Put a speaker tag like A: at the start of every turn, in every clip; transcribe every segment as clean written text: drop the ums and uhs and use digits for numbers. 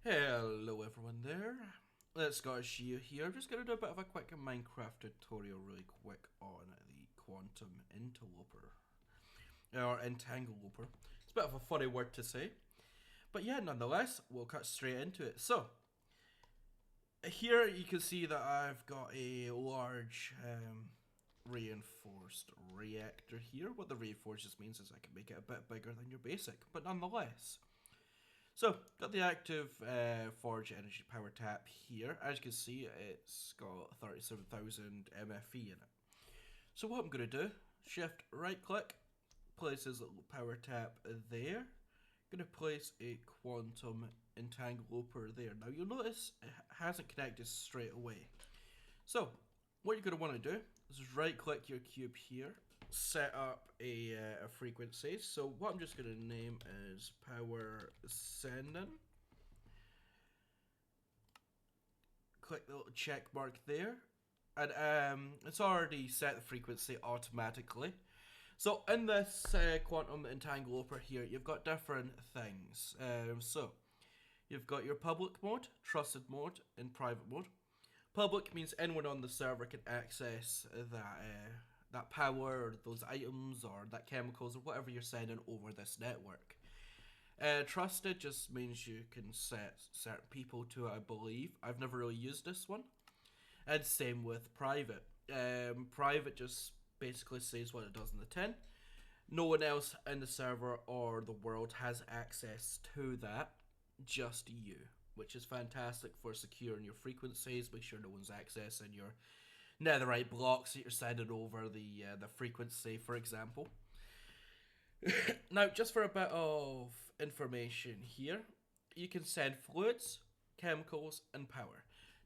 A: Hello everyone there. Let's go you here. I'm just going to do a bit of a quick Minecraft tutorial really quick on the quantum interloper. Or entangloper. It's a bit of a funny word to say. But yeah, nonetheless, we'll cut straight into it. So, here you can see that I've got a large reinforced reactor here. What the reinforced just means is I can make it a bit bigger than your basic. But nonetheless. So, got the active Forge Energy Power Tap here. As you can see, it's got 37,000 MFE in it. So what I'm going to do, shift right click, place this little power tap there. Going to place a quantum entangloper there. Now you'll notice it hasn't connected straight away. So, what you're going to want to do is right click your cube here, set up a frequency. So what I'm just going to name is power sending. Click the little check mark there, and it's already set the frequency automatically. So in this quantum entangloper here, you've got different things. So you've got your public mode, trusted mode, and private mode. Public means anyone on the server can access that power, or those items, or that chemicals, or whatever you're sending over this network. Trusted just means you can set certain people to it, I believe. I've never really used this one. And same with private. Private just basically says what it does in the tin. No one else in the server or the world has access to that, just you. Which is fantastic for securing your frequencies. Make sure no one's accessing your netherite blocks that you're sending over the frequency, for example. Now, just for a bit of information here, you can send fluids, chemicals, and power.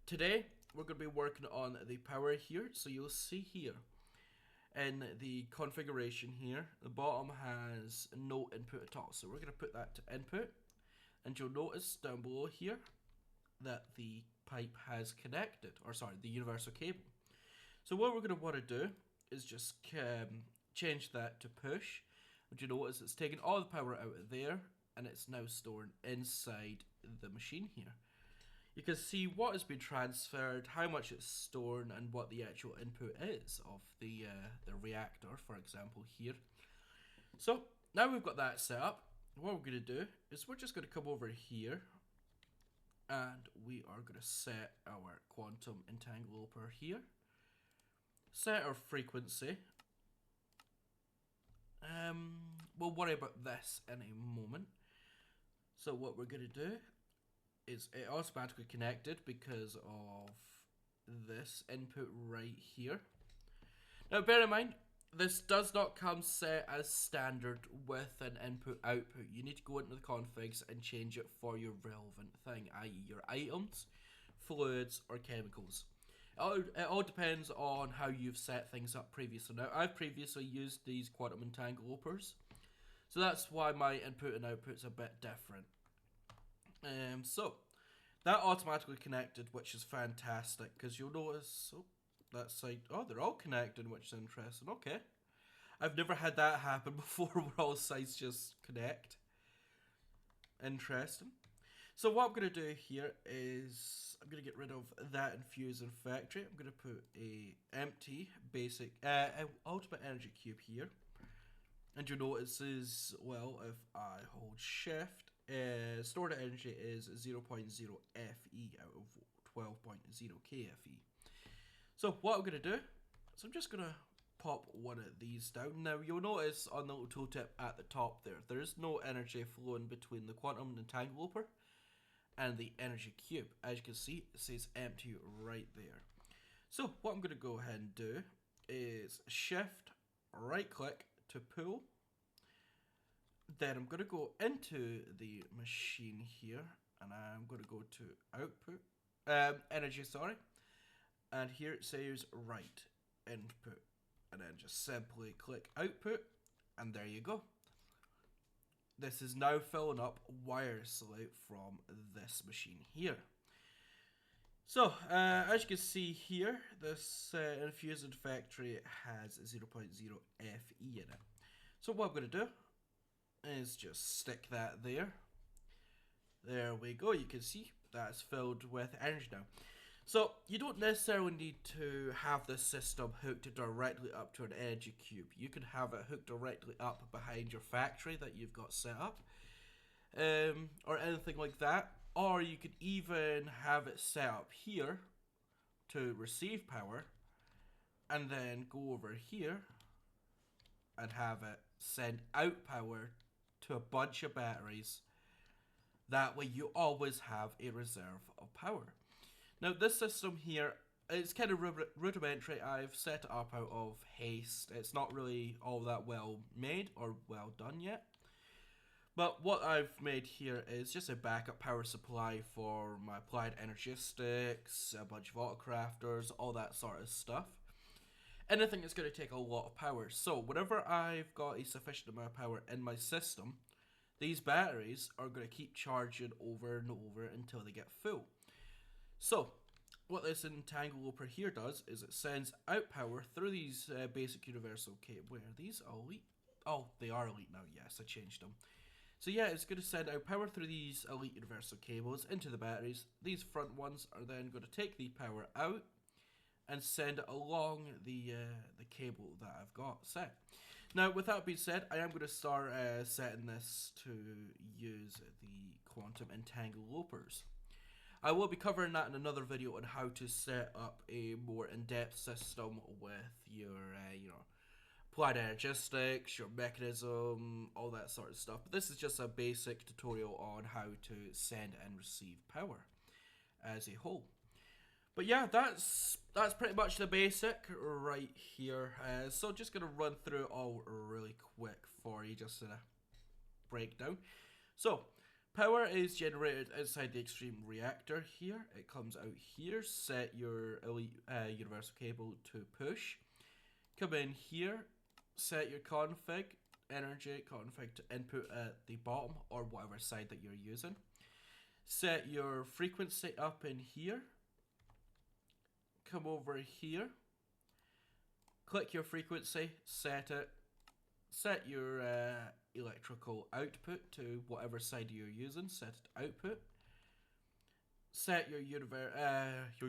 A: Today, we're going to be working on the power here, so you'll see here in the configuration here, the bottom has no input at all. So we're going to put that to input, and you'll notice down below here that the pipe has connected, or sorry, the universal cable. So what we're going to want to do is just change that to push. But you notice it's taking all the power out of there, and it's now storing inside the machine here. You can see what has been transferred, how much it's storing, and what the actual input is of the reactor, for example, here. So now we've got that set up, what we're going to do is we're just going to come over here, and we are going to set our quantum entangloper here. Set our frequency. We'll worry about this in a moment. So what we're going to do is it automatically connected because of this input right here. Now bear in mind, this does not come set as standard with an input output. You need to go into the configs and change it for your relevant thing, i.e. your items, fluids, or chemicals. It all depends on how you've set things up previously. Now, I've previously used these quantum entanglopers, so that's why my input and output's a bit different. So, that automatically connected, which is fantastic, because you'll notice, that side, they're all connected, which is interesting. Okay. I've never had that happen before, where all sides just connect. Interesting. So what I'm going to do here is I'm going to get rid of that infusion factory. I'm going to put a empty basic ultimate energy cube here. And you'll notice as well, if I hold shift, stored energy is 0.0 FE out of 12.0 KFE. So what I'm going to do is I'm just going to pop one of these down. Now you'll notice on the little tooltip at the top there is no energy flowing between the quantum entangloper and the energy cube. As you can see, it says empty right there. So what I'm going to go ahead and do is shift right click to pull. Then I'm going to go into the machine here, and I'm going to go to output, energy, sorry. And here it says write input, and then just simply click output, and there you go. This is now filling up wirelessly from this machine here. So, as you can see here, this infusion factory has 0.0 FE in it. So what I'm going to do is just stick that there. There we go. You can see that's filled with energy now. So you don't necessarily need to have this system hooked directly up to an energy cube. You can have it hooked directly up behind your factory that you've got set up, or anything like that. Or you could even have it set up here to receive power, and then go over here and have it send out power to a bunch of batteries. That way you always have a reserve of power. Now this system here is kind of rudimentary. I've set it up out of haste. It's not really all that well made or well done yet. But what I've made here is just a backup power supply for my applied energistics, a bunch of autocrafters, all that sort of stuff. Anything that's going to take a lot of power. So whenever I've got a sufficient amount of power in my system, these batteries are going to keep charging over and over until they get full. So what this entangloper here does is it sends out power through these basic universal cables. Where are these elite? Oh, they are elite now. Yes, I changed them. So yeah, it's going to send out power through these elite universal cables into the batteries. These front ones are then going to take the power out and send it along the cable that I've got set. Now, with that being said, I am going to start setting this to use the quantum entanglepers. I will be covering that in another video on how to set up a more in-depth system with your, applied energistics, your mechanism, all that sort of stuff. But this is just a basic tutorial on how to send and receive power as a whole. But yeah, that's pretty much the basic right here. So just gonna run through it all really quick for you, just in a breakdown. So power is generated inside the extreme reactor here. It comes out here. Set your elite universal cable to push. Come in here. Set your energy config to input at the bottom or whatever side that you're using. Set your frequency up in here. Come over here. Click your frequency. Set it. Set your electrical output to whatever side you're using. Set it to output. Set your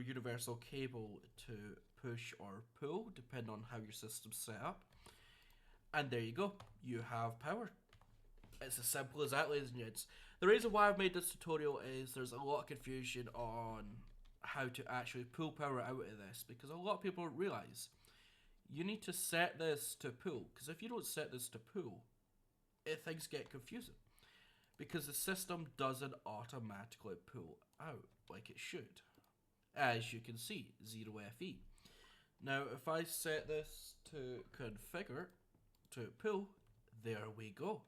A: universal cable to push or pull, depending on how your system's set up. And there you go. You have power. It's as simple as that, ladies and gents. The reason why I've made this tutorial is there's a lot of confusion on how to actually pull power out of this, because a lot of people don't realize you need to set this to pull, because if you don't set this to pull, things get confusing, because the system doesn't automatically pull out like it should, as you can see, 0FE. Now if I set this to configure to pull, there we go.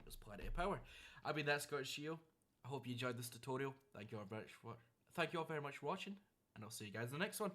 A: There's plenty of power. I mean, that's Scott Shield. I hope you enjoyed this tutorial. Thank you all very much for watching, and I'll see you guys in the next one.